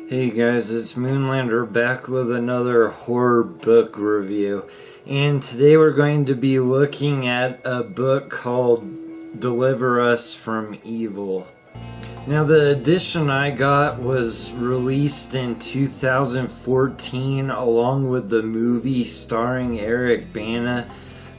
Hey guys, it's Moonlander back with another horror book review. And today we're going to be looking at a book called Deliver Us from Evil. Now the edition I got was released in 2014 along with the movie starring Eric Bana.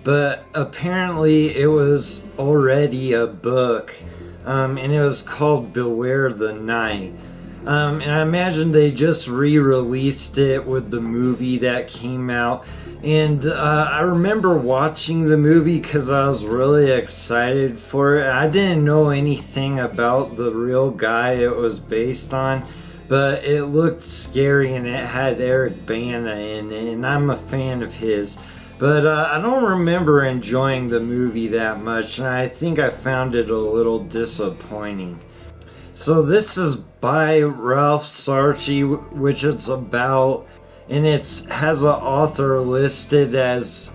But apparently it was already a book and it was called Beware the Night. And I imagine they just re-released it with the movie that came out. And I remember watching the movie because I was really excited for it. I didn't know anything about the real guy it was based on, but it looked scary and it had Eric Bana in it, and I'm a fan of his. But I don't remember enjoying the movie that much, and I think I found it a little disappointing. So this is by Ralph Sarchie, which it's about, and it has an author listed as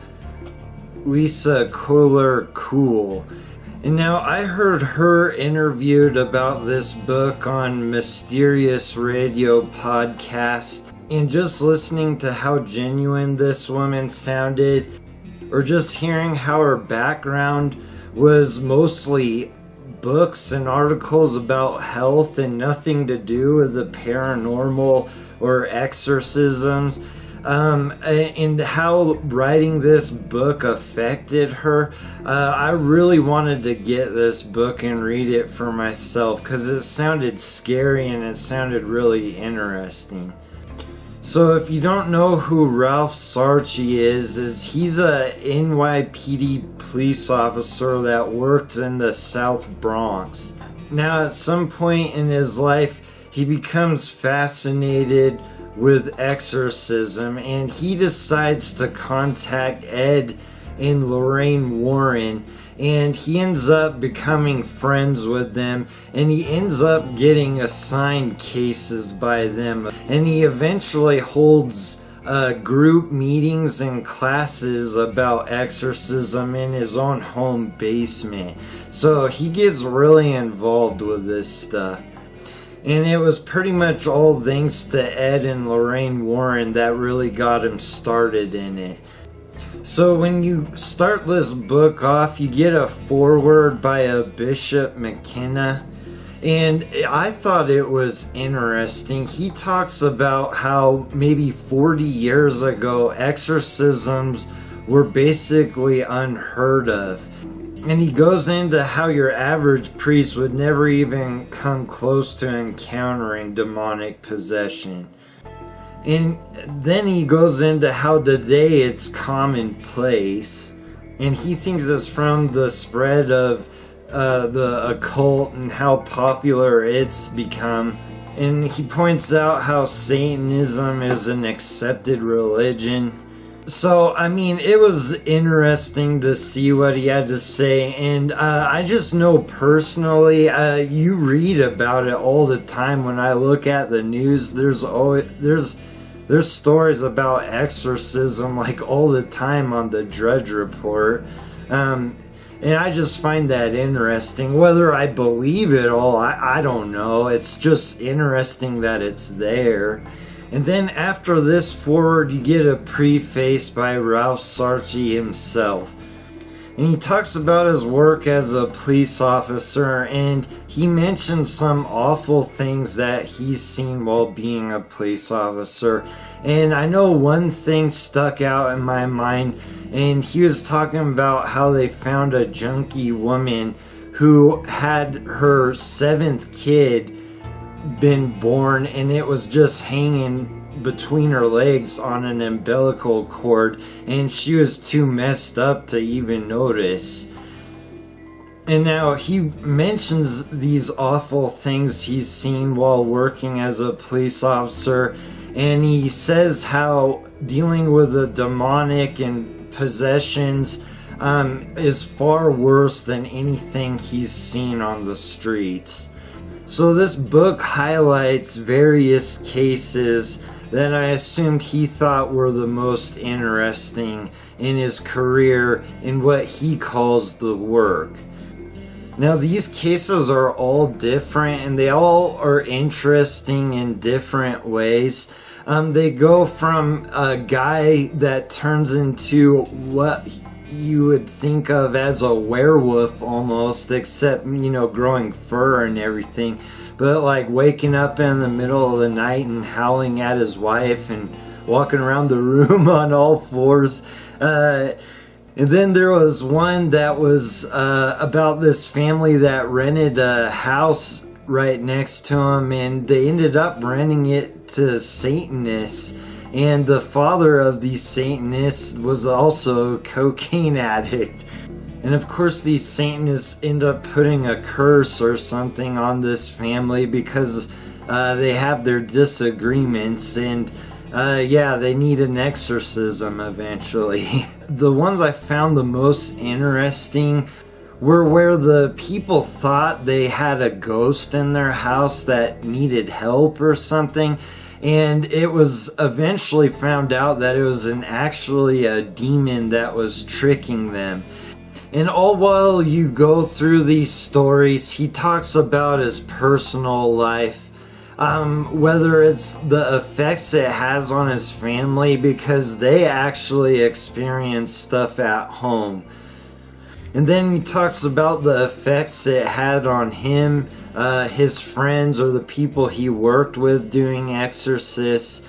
Lisa Collier. And now I heard her interviewed about this book on Mysterious Radio podcast, and just listening to how genuine this woman sounded, or just hearing how her background was mostly books and articles about health and nothing to do with the paranormal or exorcisms, and how writing this book affected her, I really wanted to get this book and read it for myself because it sounded scary and it sounded really interesting. So if you don't know who Ralph Sarchie is he's a NYPD police officer that worked in the South Bronx. Now at some point in his life, he becomes fascinated with exorcism and he decides to contact Ed and Lorraine Warren, and he ends up becoming friends with them, and he ends up getting assigned cases by them, and he eventually holds group meetings and classes about exorcism in his own home basement. So he gets really involved with this stuff. And it was pretty much all thanks to Ed and Lorraine Warren that really got him started in it. So when you start this book off, you get a foreword by a Bishop McKenna, and I thought it was interesting. He talks about how maybe 40 years ago exorcisms were basically unheard of, and he goes into how your average priest would never even come close to encountering demonic possession. And then he goes into how today it's commonplace, and he thinks it's from the spread of the occult and how popular it's become. And he points out how Satanism is an accepted religion. So, I mean, it was interesting to see what he had to say, and I just know personally, you read about it all the time. When I look at the news, there's stories about exorcism like all the time on the Drudge Report, and I just find that interesting. Whether I believe it all, I don't know. It's just interesting that it's there. And then after this foreword, you get a preface by Ralph Sarchie himself. And he talks about his work as a police officer, and he mentions some awful things that he's seen while being a police officer. And I know one thing stuck out in my mind, and he was talking about how they found a junkie woman who had her 7th kid been born, and it was just hanging between her legs on an umbilical cord, and she was too messed up to even notice. And now he mentions these awful things he's seen while working as a police officer, and he says how dealing with the demonic and possessions is far worse than anything he's seen on the streets. So this book highlights various cases that I assumed he thought were the most interesting in his career in what he calls the work. Now these cases are all different and they all are interesting in different ways. They go from a guy that turns into what you would think of as a werewolf almost, except, you know, growing fur and everything, but like waking up in the middle of the night and howling at his wife and walking around the room on all fours. And then there was one that was about this family that rented a house right next to him, and they ended up renting it to Satanists. And the father of these Satanists was also a cocaine addict. And of course these Satanists end up putting a curse or something on this family because they have their disagreements, and yeah, they need an exorcism eventually. The ones I found the most interesting were where the people thought they had a ghost in their house that needed help or something, and it was eventually found out that it was actually a demon that was tricking them. And all while you go through these stories, he talks about his personal life, whether it's the effects it has on his family, because they actually experience stuff at home. And then he talks about the effects it had on him, his friends, or the people he worked with doing exorcists.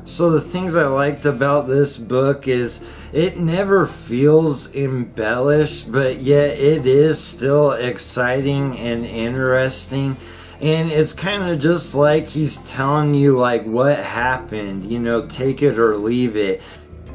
So the things I liked about this book is it never feels embellished, but yet it is still exciting and interesting. And it's kind of just like he's telling you like what happened, you know, take it or leave it.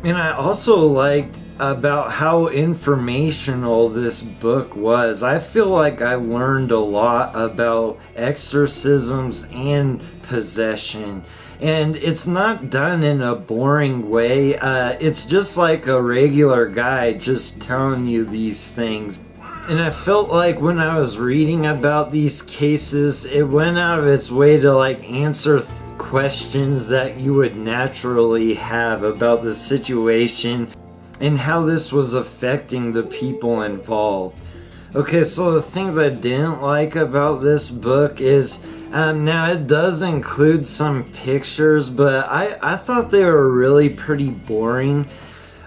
And I also liked about how informational this book was. I feel like I learned a lot about exorcisms and possession. And it's not done in a boring way. It's just like a regular guy just telling you these things. And I felt like when I was reading about these cases, it went out of its way to like answer questions that you would naturally have about the situation and how this was affecting the people involved. Okay, so the things I didn't like about this book is, now it does include some pictures, but I thought they were really pretty boring.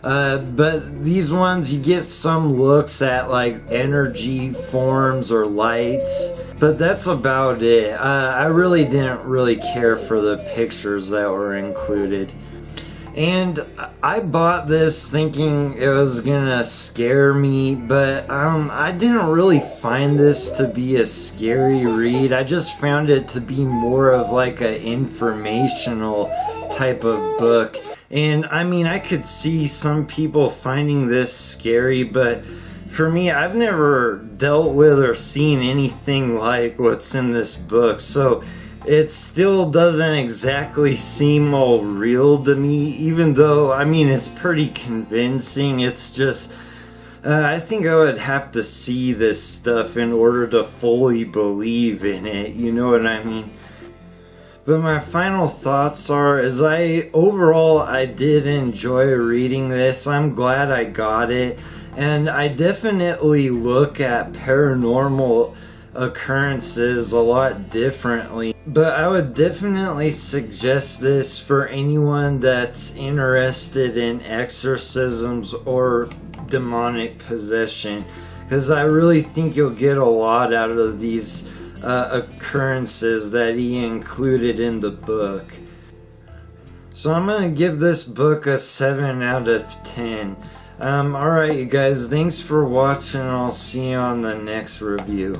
But these ones, you get some looks at like energy forms or lights, but that's about it. I really didn't really care for the pictures that were included. And I bought this thinking it was gonna scare me, but I didn't really find this to be a scary read. I just found it to be more of like an informational type of book. And I mean, I could see some people finding this scary, but for me, I've never dealt with or seen anything like what's in this book, so it still doesn't exactly seem all real to me, even though, I mean, it's pretty convincing. It's just, I think I would have to see this stuff in order to fully believe in it, you know what I mean? But my final thoughts are, overall I did enjoy reading this. I'm glad I got it, and I definitely look at paranormal occurrences a lot differently. But I would definitely suggest this for anyone that's interested in exorcisms or demonic possession, because I really think you'll get a lot out of these occurrences that he included in the book. So I'm gonna give this book a 7 out of 10. Alright you guys, thanks for watching. I'll see you on the next review.